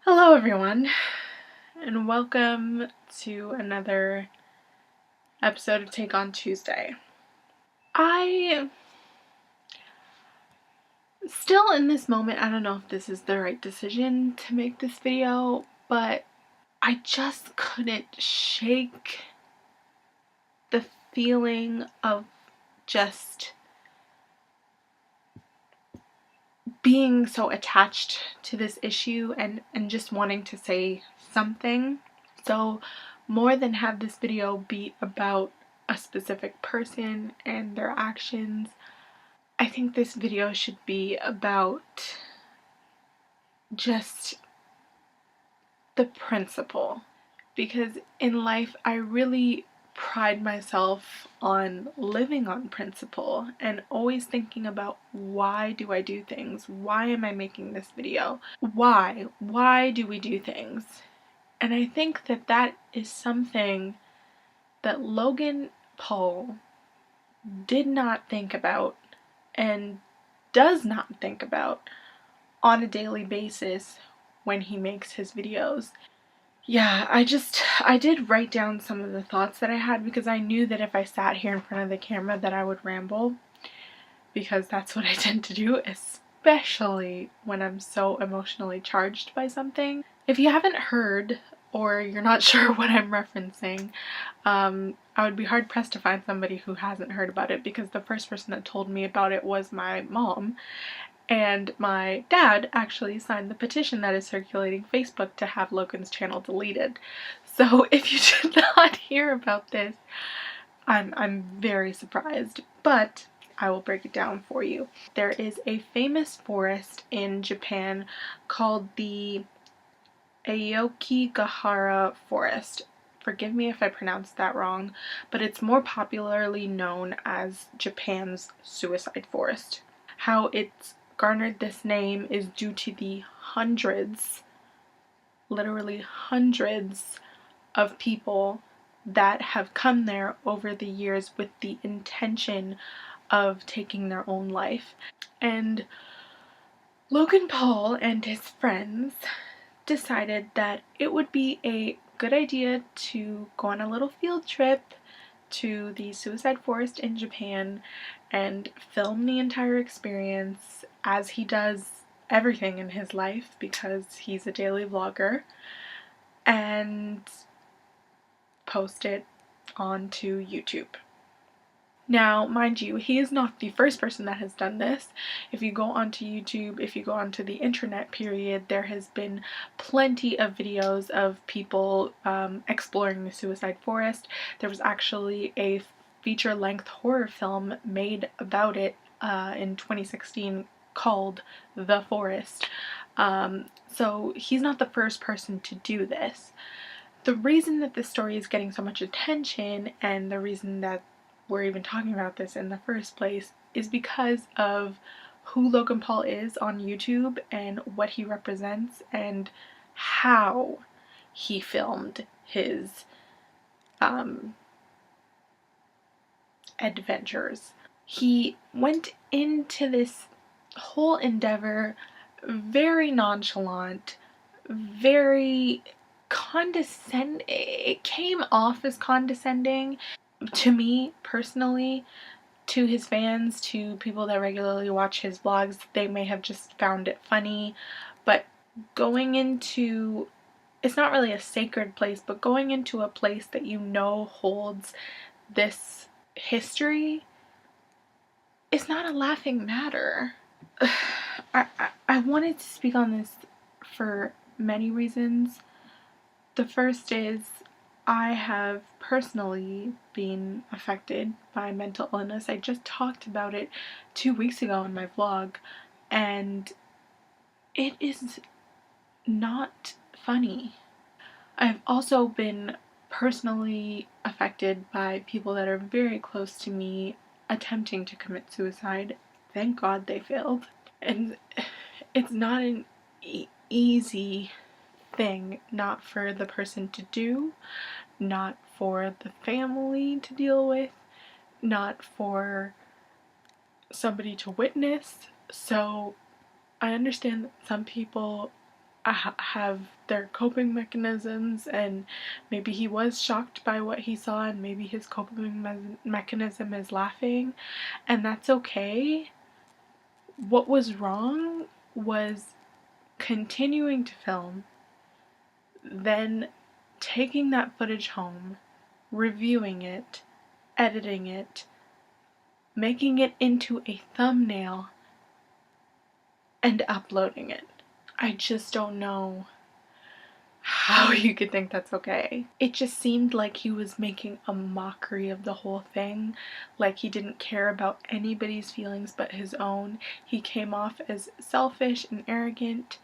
Hello everyone, and welcome to another episode of Take On Tuesday. I still in this moment, I don't know if this is the right decision to make this video, but I just couldn't shake the feeling of just being so attached to this issue and just wanting to say something. So more than have this video be about a specific person and their actions, I think this video should be about just the principle. Because in life, I really pride myself on living on principle and always thinking about why do I do things? Why am I making this video? Why? Why do we do things? And I think that that is something that Logan Paul did not think about and does not think about on a daily basis when he makes his videos. Yeah, I did write down some of the thoughts that I had because I knew that if I sat here in front of the camera that I would ramble, because that's what I tend to do, especially when I'm so emotionally charged by something. If you haven't heard or you're not sure what I'm referencing, I would be hard pressed to find somebody who hasn't heard about it, because the first person that told me about it was my mom, and my dad actually signed the petition that is circulating Facebook to have Logan's channel deleted. So if you did not hear about this, I'm very surprised, but I will break it down for you. There is a famous forest in Japan called the Aokigahara Forest. Forgive me if I pronounced that wrong, but it's more popularly known as Japan's suicide forest. How it's garnered this name is due to the hundreds, literally hundreds of people that have come there over the years with the intention of taking their own life. And Logan Paul and his friends decided that it would be a good idea to go on a little field trip to the suicide forest in Japan and film the entire experience, as he does everything in his life because he's a daily vlogger, and post it onto YouTube. Now, mind you, he is not the first person that has done this. If you go onto YouTube, if you go onto the internet period, there has been plenty of videos of people exploring the suicide forest. There was actually a feature-length horror film made about it in 2016 called The Forest. So he's not the first person to do this. The reason that this story is getting so much attention, and the reason that we're even talking about this in the first place, is because of who Logan Paul is on YouTube and what he represents and how he filmed his adventures. He went into this whole endeavor very nonchalant, very condescending. It came off as condescending to me personally. To his fans, to people that regularly watch his vlogs, they may have just found it funny, but going into, it's not really a sacred place, but going into a place that you know holds this history is not a laughing matter. I wanted to speak on this for many reasons. The first is, I have personally been affected by mental illness. I just talked about it 2 weeks ago in my vlog, and it is not funny. I've also been personally affected by people that are very close to me attempting to commit suicide. Thank God they failed. And it's not an easy thing, not for the person to do, not for the family to deal with, not for somebody to witness. So I understand that some people have their coping mechanisms, and maybe he was shocked by what he saw, and maybe his coping mechanism is laughing, and that's okay. What was wrong was continuing to film, then taking that footage home, reviewing it, editing it, making it into a thumbnail, and uploading it. I just don't know how you could think that's okay. It just seemed like he was making a mockery of the whole thing, like he didn't care about anybody's feelings but his own. He came off as selfish and arrogant,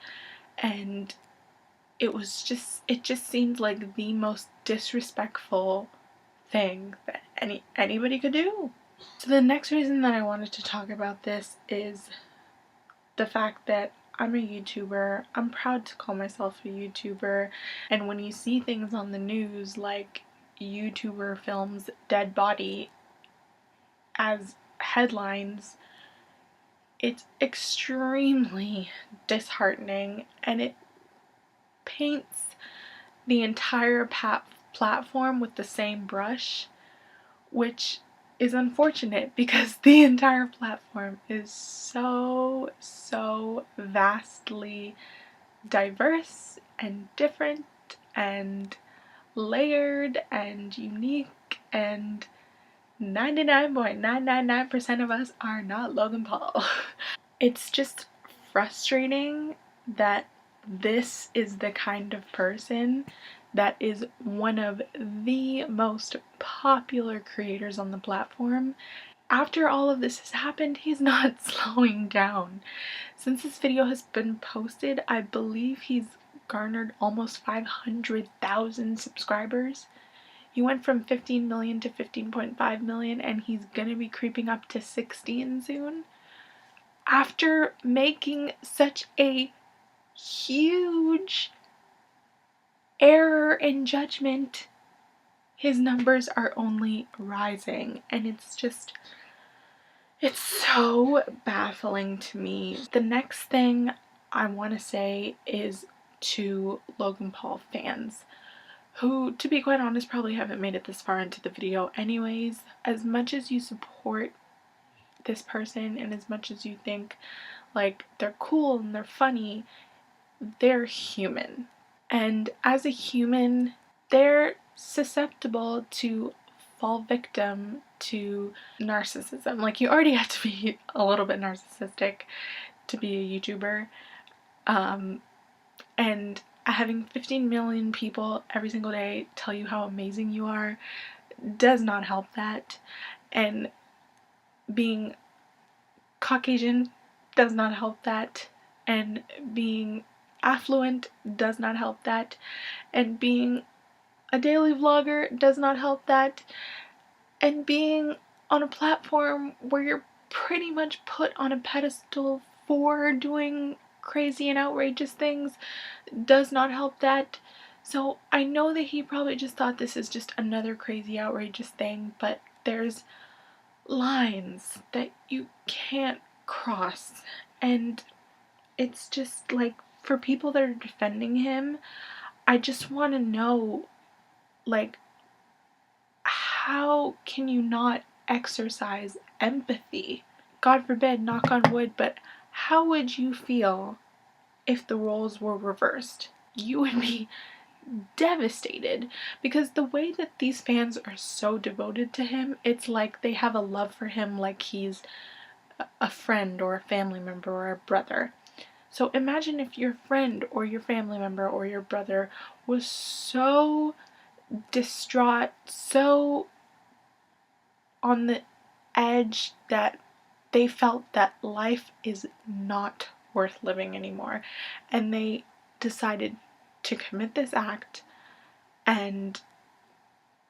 and it just seemed like the most disrespectful thing that anybody could do. So the next reason that I wanted to talk about this is the fact that I'm a YouTuber. I'm proud to call myself a YouTuber, and when you see things on the news like YouTuber films dead body as headlines, it's extremely disheartening, and it paints the entire platform with the same brush, which is unfortunate because the entire platform is so vastly diverse and different and layered and unique, and 99.999% of us are not Logan Paul. It's just frustrating that this is the kind of person that is one of the most popular creators on the platform. After all of this has happened, he's not slowing down. Since this video has been posted, I believe he's garnered almost 500,000 subscribers. He went from 15 million to 15.5 million, and he's gonna be creeping up to 16 soon. After making such a huge error in judgment, his numbers are only rising, and it's so baffling to me. The next thing I want to say is to Logan Paul fans, who, to be quite honest, probably haven't made it this far into the video anyways. As much as you support this person and as much as you think like they're cool and they're funny, they're human. And as a human, they're susceptible to fall victim to narcissism. Like, you already have to be a little bit narcissistic to be a YouTuber. And having 15 million people every single day tell you how amazing you are does not help that. And being Caucasian does not help that. And being affluent does not help that. And being a daily vlogger does not help that. And being on a platform where you're pretty much put on a pedestal for doing crazy and outrageous things does not help that. So I know that he probably just thought this is just another crazy outrageous thing, but there's lines that you can't cross, and it's just like, for people that are defending him, I just want to know, like, how can you not exercise empathy? God forbid, knock on wood, but how would you feel if the roles were reversed? You would be devastated, because the way that these fans are so devoted to him, it's like they have a love for him like he's a friend or a family member or a brother. So imagine if your friend or your family member or your brother was so distraught, so on the edge that they felt that life is not worth living anymore, and they decided to commit this act, and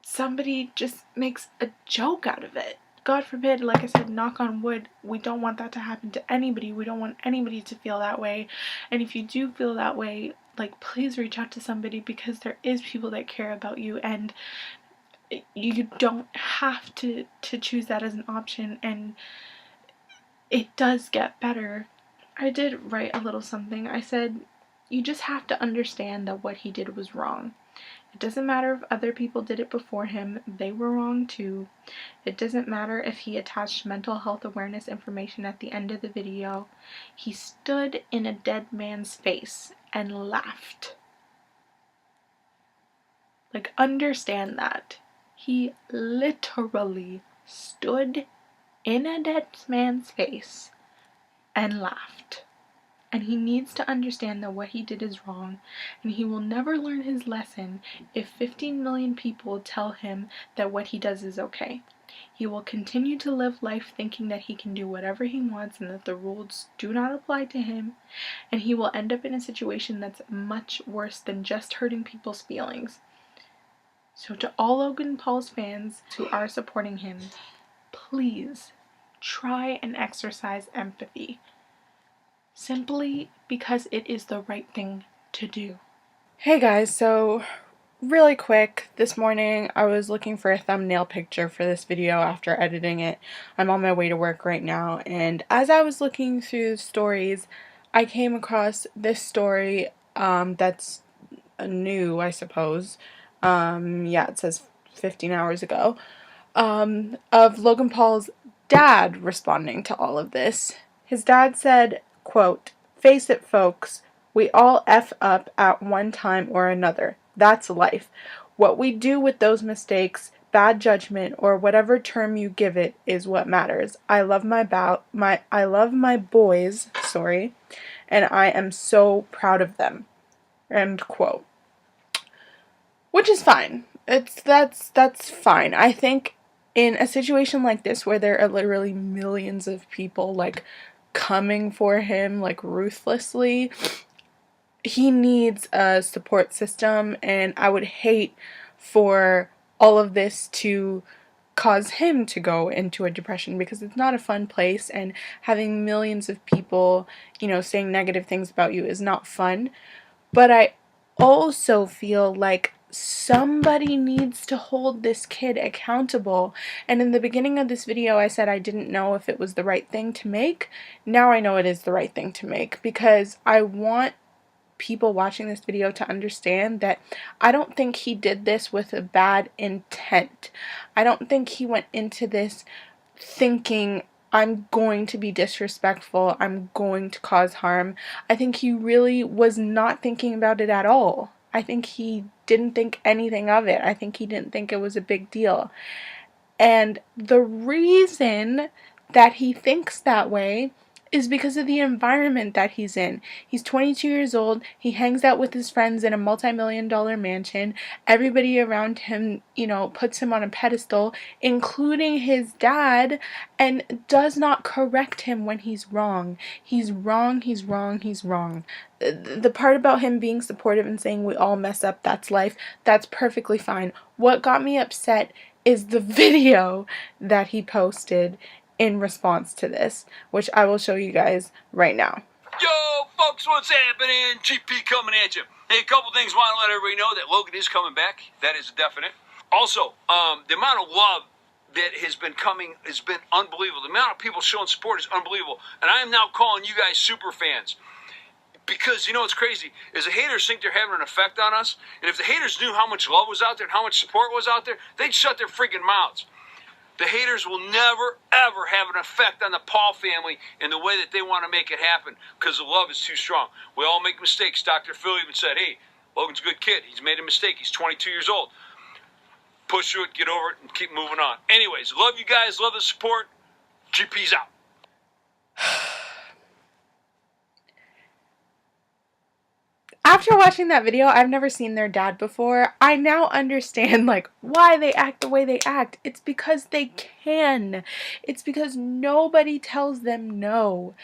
somebody just makes a joke out of it. God forbid, like I said, knock on wood, we don't want that to happen to anybody. We don't want anybody to feel that way. And if you do feel that way, like, please reach out to somebody, because there is people that care about you, and you don't have to choose that as an option, and it does get better. I did write a little something. I said, You just have to understand that what he did was wrong. It doesn't matter if other people did it before him, they were wrong too. It doesn't matter if he attached mental health awareness information at the end of the video. He stood in a dead man's face and laughed. Like, understand that. He literally stood in a dead man's face and laughed. And he needs to understand that what he did is wrong, and he will never learn his lesson if 15 million people tell him that what he does is okay. He will continue to live life thinking that he can do whatever he wants and that the rules do not apply to him, and he will end up in a situation that's much worse than just hurting people's feelings. So to all Logan Paul's fans who are supporting him, please try and exercise empathy. Simply because it is the right thing to do. Hey guys, so really quick, this morning I was looking for a thumbnail picture for this video after editing it. I'm on my way to work right now, and as I was looking through stories, I came across this story that's new, I suppose. Yeah, it says 15 hours ago, of Logan Paul's dad responding to all of this. His dad said, quote, "Face it, folks, we all F up at one time or another. That's life. What we do with those mistakes, bad judgment, or whatever term you give it is what matters. I love my boys, and I am so proud of them." End quote. Which is fine. That's fine. I think in a situation like this where there are literally millions of people like coming for him like ruthlessly, he needs a support system, and I would hate for all of this to cause him to go into a depression, because it's not a fun place, and having millions of people, saying negative things about you is not fun. But I also feel like somebody needs to hold this kid accountable. And in the beginning of this video, I said I didn't know if it was the right thing to make. Now I know it is the right thing to make, because I want people watching this video to understand that I don't think he did this with a bad intent. I don't think he went into this thinking, I'm going to be disrespectful, I'm going to cause harm. I think he really was not thinking about it at all. I think he didn't think anything of it. I think he didn't think it was a big deal. And the reason that he thinks that way is because of the environment that he's in. He's 22 years old. He hangs out with his friends in a multi-million-dollar mansion. Everybody around him, puts him on a pedestal, including his dad, and does not correct him when he's wrong. He's wrong, he's wrong, he's wrong. The part about him being supportive and saying we all mess up, that's life, that's perfectly fine. What got me upset is the video that he posted in response to this, which I will show you guys right now. Yo, folks, what's happening? GP coming at you. Hey, a couple things. Want to let everybody know that Logan is coming back. That is definite. Also, the amount of love that has been coming has been unbelievable. The amount of people showing support is unbelievable. And I am now calling you guys super fans. Because, what's crazy is the haters think they're having an effect on us. And if the haters knew how much love was out there and how much support was out there, they'd shut their freaking mouths. The haters will never, ever have an effect on the Paul family in the way that they want to make it happen, because the love is too strong. We all make mistakes. Dr. Phil even said, hey, Logan's a good kid. He's made a mistake. He's 22 years old. Push through it, get over it, and keep moving on. Anyways, love you guys. Love the support. GP's out. After watching that video, I've never seen their dad before. I now understand, why they act the way they act. It's because they can. It's because nobody tells them no.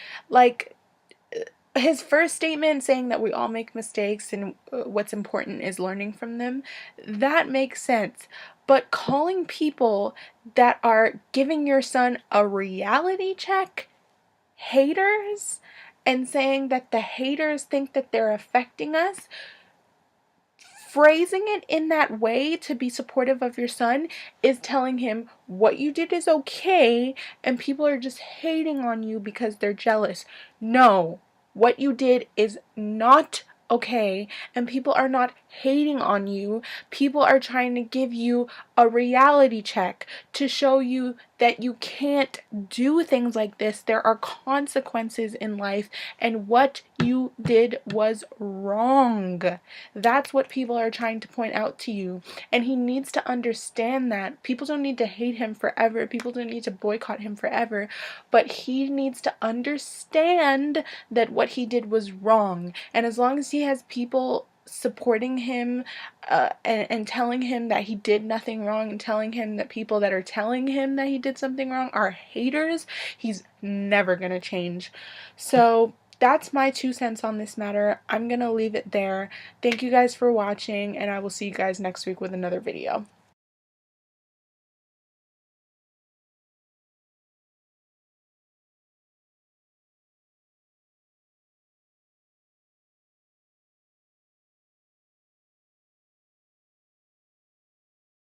His first statement saying that we all make mistakes and what's important is learning from them, that makes sense. But calling people that are giving your son a reality check haters, and saying that the haters think that they're affecting us, phrasing it in that way to be supportive of your son is telling him what you did is okay and people are just hating on you because they're jealous. No, what you did is not okay? And people are not hating on you. People are trying to give you a reality check to show you that you can't do things like this. There are consequences in life, and what you did was wrong. That's what people are trying to point out to you. And he needs to understand that. People don't need to hate him forever. People don't need to boycott him forever. But he needs to understand that what he did was wrong. And as long as he has people supporting him and telling him that he did nothing wrong, and telling him that people that are telling him that he did something wrong are haters, he's never gonna change. So that's my 2 cents on this matter. I'm gonna leave it there. Thank you guys for watching, and I will see you guys next week with another video.